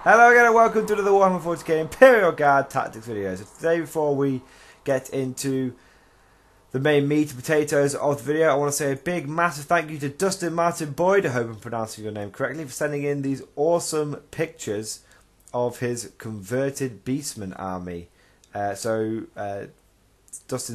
Hello again and welcome to another Warhammer 40k Imperial Guard Tactics video. So today, before we get into the main meat and potatoes of the video, I want to say a big massive thank you to Dustin Martin Boyd, I hope I'm pronouncing your name correctly, for sending in these awesome pictures of his converted Beastman army. Dustin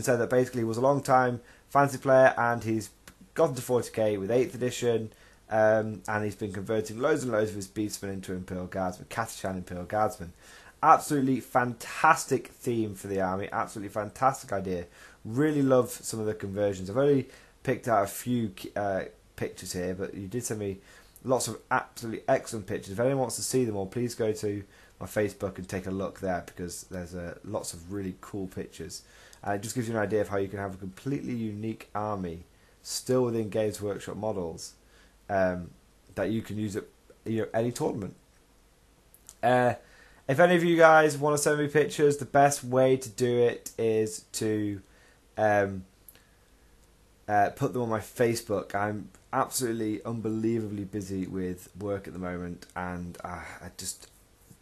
said that basically he was a long time fantasy player and he's gotten to 40k with 8th edition. And he's been converting loads and loads of his Beastmen into Imperial Guardsmen, Catachan Imperial Guardsmen. Absolutely fantastic theme for the army, absolutely fantastic idea. Really love some of the conversions. I've only picked out a few pictures here, but you did send me lots of absolutely excellent pictures. If anyone wants to see them all, please go to my Facebook and take a look there, because there's lots of really cool pictures. It just gives you an idea of how you can have a completely unique army, still within Games Workshop models, that you can use at any tournament. If any of you guys want to send me pictures, the best way to do it is to put them on my Facebook. I'm absolutely unbelievably busy with work at the moment, and I just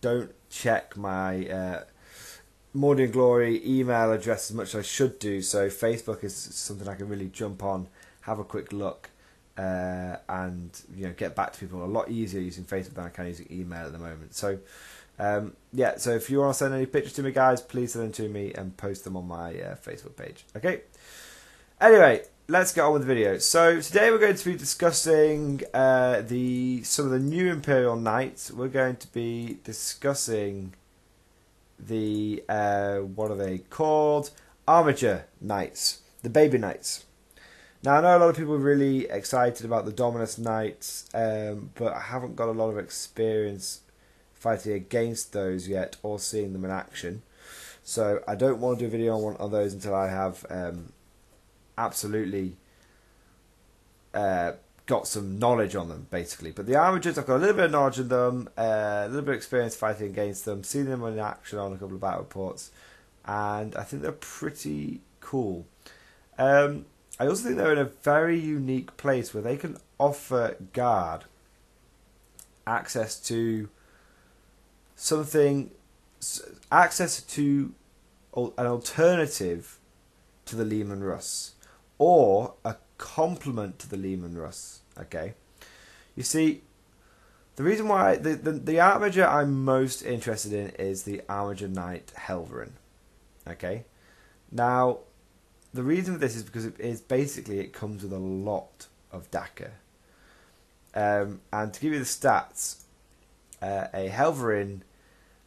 don't check my Mordian Glory email address as much as I should do. So Facebook is something I can really jump on, have a quick look, and get back to people a lot easier using Facebook than I can using email at the moment. So so if you want to send any pictures to me, guys, please send them to me and post them on my Facebook page. Okay, anyway, let's get on with the video. So today we're going to be discussing some of the new Imperial Knights. We're going to be discussing the what are they called? Armiger Knights, the baby knights. Now, I know a lot of people are really excited about the Dominus Knights, but I haven't got a lot of experience fighting against those yet or seeing them in action. So I don't want to do a video on one of those until I have absolutely got some knowledge on them, basically. But the Armigers, I've got a little bit of knowledge of them, a little bit of experience fighting against them, seen them in action on a couple of battle reports, and I think they're pretty cool. I also think they're in a very unique place where they can offer Guard access to an alternative to the Leman Russ, or a complement to the Leman Russ. Okay, you see, the reason why the Armiger I'm most interested in is the Armiger Knight Helverin. Okay, now, the reason for this is because it comes with a lot of DACA. And to give you the stats, a Helverin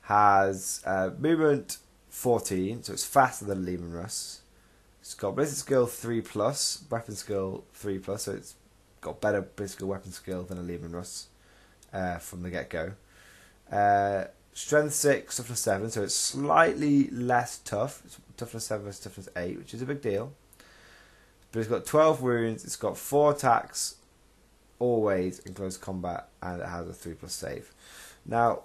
has movement 14, so it's faster than Leman Russ. It's got ballistic skill 3+, weapon skill 3+, so it's got better ballistic skill, weapon skill than a Leman Russ from the get-go. Strength 6, toughness 7, so it's slightly less tough. It's toughness 7 versus toughness 8, which is a big deal. But it's got 12 wounds, it's got 4 attacks, always in close combat, and it has a 3+ save. Now,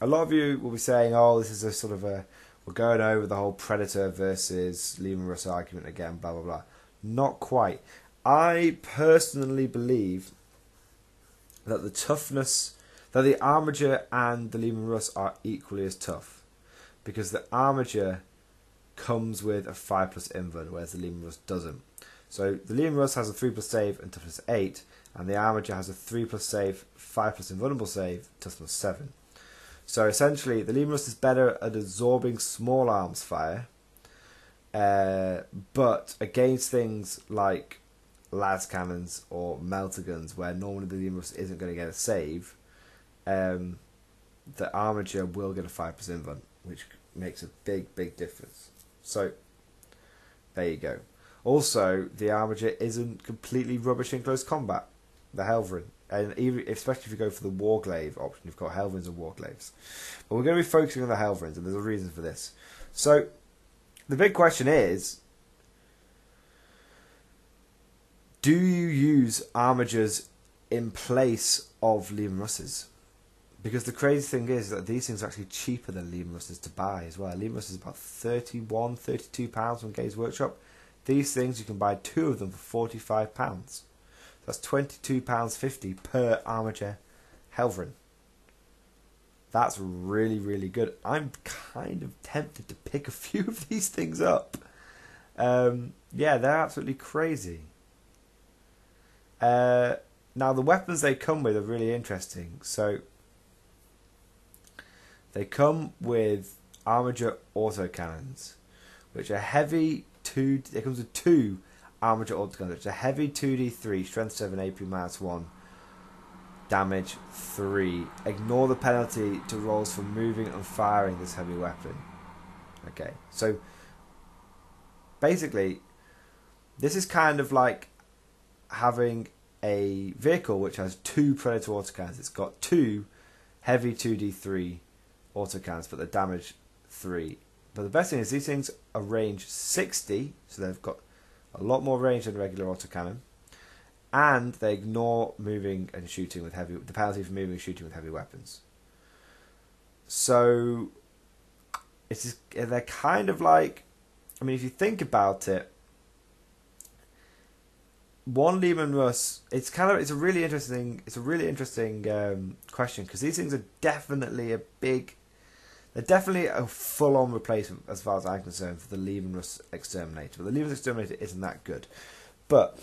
a lot of you will be saying, oh, this is a sort of we're going over the whole Predator versus Leman Russ argument again, blah, blah, blah. Not quite. I personally believe that the Armiger and the Leman Russ are equally as tough, because the Armiger comes with a 5+ invuln, whereas the Leman Russ doesn't. So the Leman Russ has a 3+ save and toughness 8, and the Armiger has a 3+ save, 5+ invulnerable save, toughness 7. So essentially, the Leman Russ is better at absorbing small arms fire, but against things like las cannons or melter guns, where normally the Leman Russ isn't going to get a save, the Armiger will get a 5+ invuln, which makes a big difference. So there you go. Also, the Armiger isn't completely rubbish in close combat, the Helverin, and especially if you go for the Warglaive option, you've got Helverins and Warglaives. But we're going to be focusing on the Helverins, and there's a reason for this. So the big question is, do you use Armigers in place of Leman Russes? Because the crazy thing is that these things are actually cheaper than Leman Russes to buy as well. Leman Russ is about £31, £32 from Games Workshop. These things, you can buy 2 of them for £45. That's £22.50 per Armiger Helverin. That's really, really good. I'm kind of tempted to pick a few of these things up. Yeah, they're absolutely crazy. Now, the weapons they come with are really interesting. So, they come with Armiger autocannons, which are heavy. It comes with 2 Armiger autocannons, which are heavy 2d3, strength 7, AP -1, damage 3. Ignore the penalty to rolls for moving and firing this heavy weapon. Okay, so basically, this is kind of like having a vehicle which has 2 Predator autocannons. It's got 2 heavy 2d3 autocannons, but the damage 3. But the best thing is these things are range 60, so they've got a lot more range than a regular autocannon, and they ignore moving and shooting with the penalty for moving and shooting with heavy weapons. So they're kind of like, I mean, if you think about it, one Leman Russ, it's a really interesting question, because these things are definitely they're definitely a full-on replacement, as far as I'm concerned, for the Leman Russ Exterminator. But the Leman Russ Exterminator isn't that good. But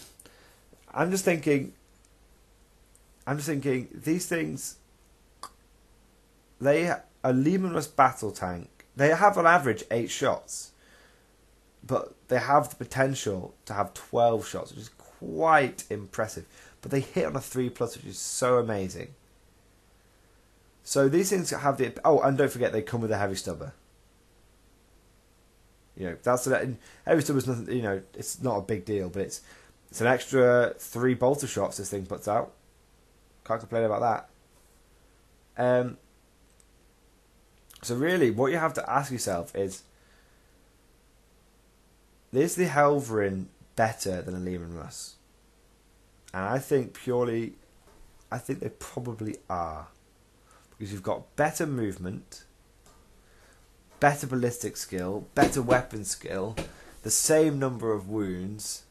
I'm just thinking these things, a Leman Russ battle tank, they have on average 8 shots, but they have the potential to have 12 shots, which is quite impressive. But they hit on a 3+, which is so amazing. So these things have the... Oh, and don't forget, they come with a heavy stubber. You know, heavy stubber's nothing, you know, it's not a big deal, but it's an extra 3 bolter shots this thing puts out. Can't complain about that. So really, what you have to ask yourself is the Helverin better than a Leman Russ? And I think they probably are. Because you've got better movement, better ballistic skill, better weapon skill, the same number of wounds,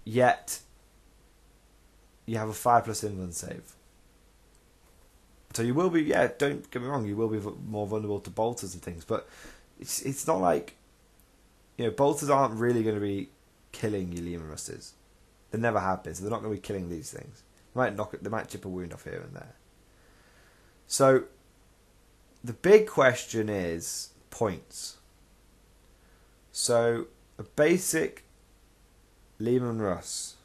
yet you have a 5+ inland save. So you will be, yeah, don't get me wrong, you will be more vulnerable to bolters and things, but it's not like, you know, bolters aren't really going to be killing your Leman Russes. They never have been, so they're not going to be killing these things. They might chip a wound off here and there. So, the big question is points. So, a basic Leman Russ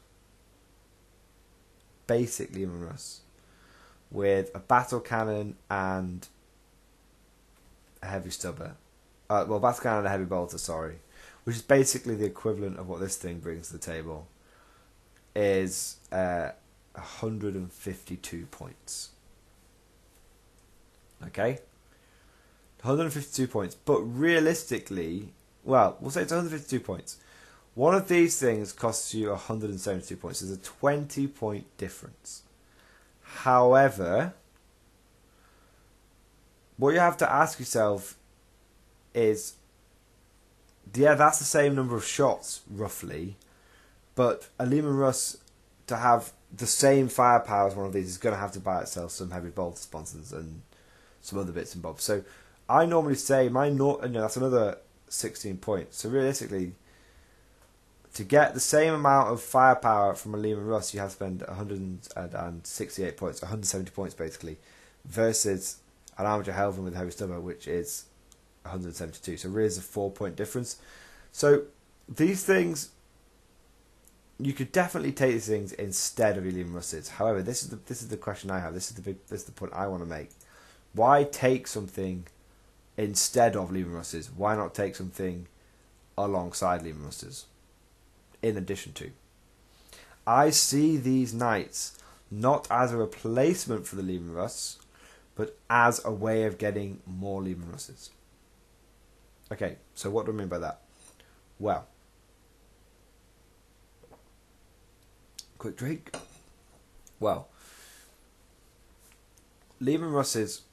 with a battle cannon and a heavy stubber. Battle cannon and a heavy bolter, sorry. Which is basically the equivalent of what this thing brings to the table. Is 152 points. Okay? 152 points. But realistically, well, we'll say it's 152 points. One of these things costs you 172 points. There's a 20-point difference. However, what you have to ask yourself is, yeah, that's the same number of shots, roughly, but a Leman Russ, to have the same firepower as one of these, is going to have to buy itself some heavy bolter sponsons and some other bits and bobs. So I normally say that's another 16 points. So realistically, to get the same amount of firepower from a Leman Russ, you have to spend 168 points, 170 points basically, versus an Armiger Helverin with a heavy stubber, which is 172. So really is a 4-point difference. So these things, you could definitely take these things instead of your Leman Russes. However, this is the question I have. This is the point I want to make. Why take something instead of Leman Russes? Why not take something alongside Leman Russes? In addition to, I see these knights not as a replacement for the Leman Russ, but as a way of getting more Leman Russes. Okay, so what do I mean by that? Well, quick drink. Well, Leman Russes,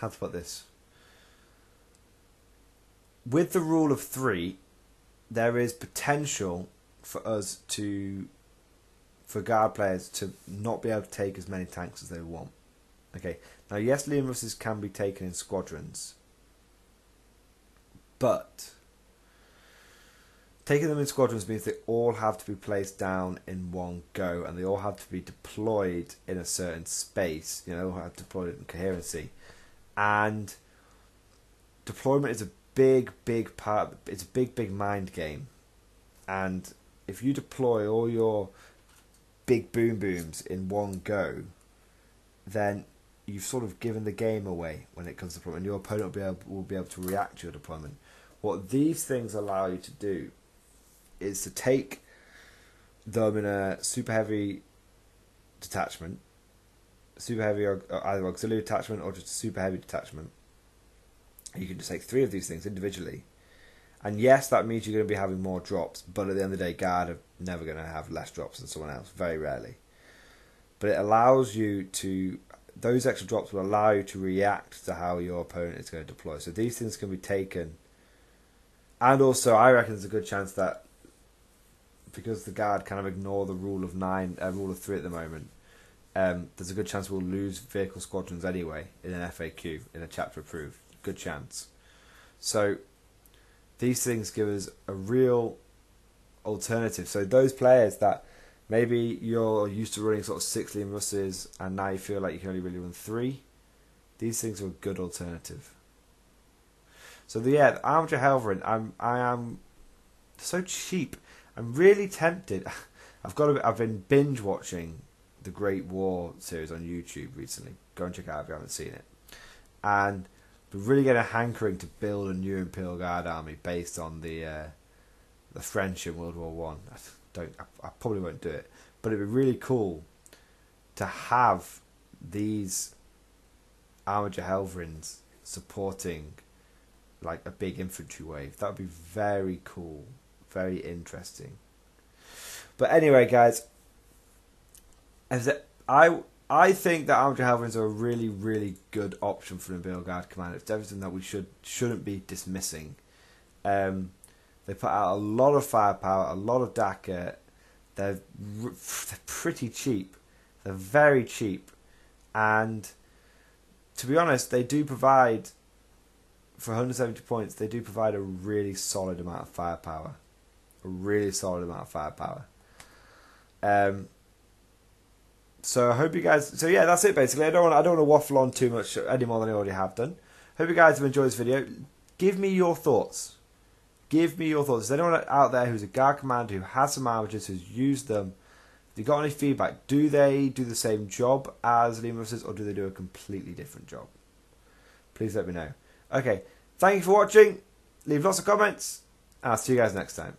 how to put this? With the rule of 3, there is potential for guard players to not be able to take as many tanks as they want. Okay, now yes, Leman Russes can be taken in squadrons, but taking them in squadrons means they all have to be placed down in one go, and they all have to be deployed in a certain space. You know, they all have to deploy it in coherency, and deployment is a big part. It's a big mind game, and if you deploy all your big booms in one go, then you've sort of given the game away when it comes to deployment. Your opponent will be able to react to your deployment. What these things allow you to do is to take them in a super heavy detachment, super heavy or either auxiliary detachment or just a super heavy detachment. You can just take 3 of these things individually. And yes, that means you're going to be having more drops, but at the end of the day, Guard are never going to have less drops than someone else, very rarely. But it allows you to, those extra drops will allow you to react to how your opponent is going to deploy. So these things can be taken. And also, I reckon there's a good chance that, because the Guard kind of ignore the rule of 3 at the moment, there's a good chance we'll lose vehicle squadrons anyway in an FAQ, in a chapter approved. Good chance. So these things give us a real alternative. So those players that maybe you're used to running sort of 6 Leman Russes and now you feel like you can only really run 3, these things are a good alternative. So the Armiger Helverin, I am so cheap. I'm really tempted. I've been binge watching the Great War series on YouTube recently. Go and check it out if you haven't seen it. And we're really getting a hankering to build a new Imperial Guard army based on the French in World War One. I probably won't do it, but it'd be really cool to have these Armiger Helverins supporting like a big infantry wave. That would be very cool, very interesting. But anyway, guys, I think that Armiger Helverins are a really good option for an Imperial Guard commander. It's everything that we shouldn't be dismissing. They put out a lot of firepower, a lot of DACA. They're pretty cheap. They're very cheap, and to be honest, they do provide, for 170 points, they do provide a really solid amount of firepower. A really solid amount of firepower. So I hope you guys. So yeah, that's it basically. I don't want to waffle on too much any more than I already have done. Hope you guys have enjoyed this video. Give me your thoughts. Give me your thoughts. Is there anyone out there who's a Guard commander who has some Armigers, who's used them? Have you got any feedback? Do they do the same job as Leman Russes, or do they do a completely different job? Please let me know. Okay, thank you for watching. Leave lots of comments, and I'll see you guys next time.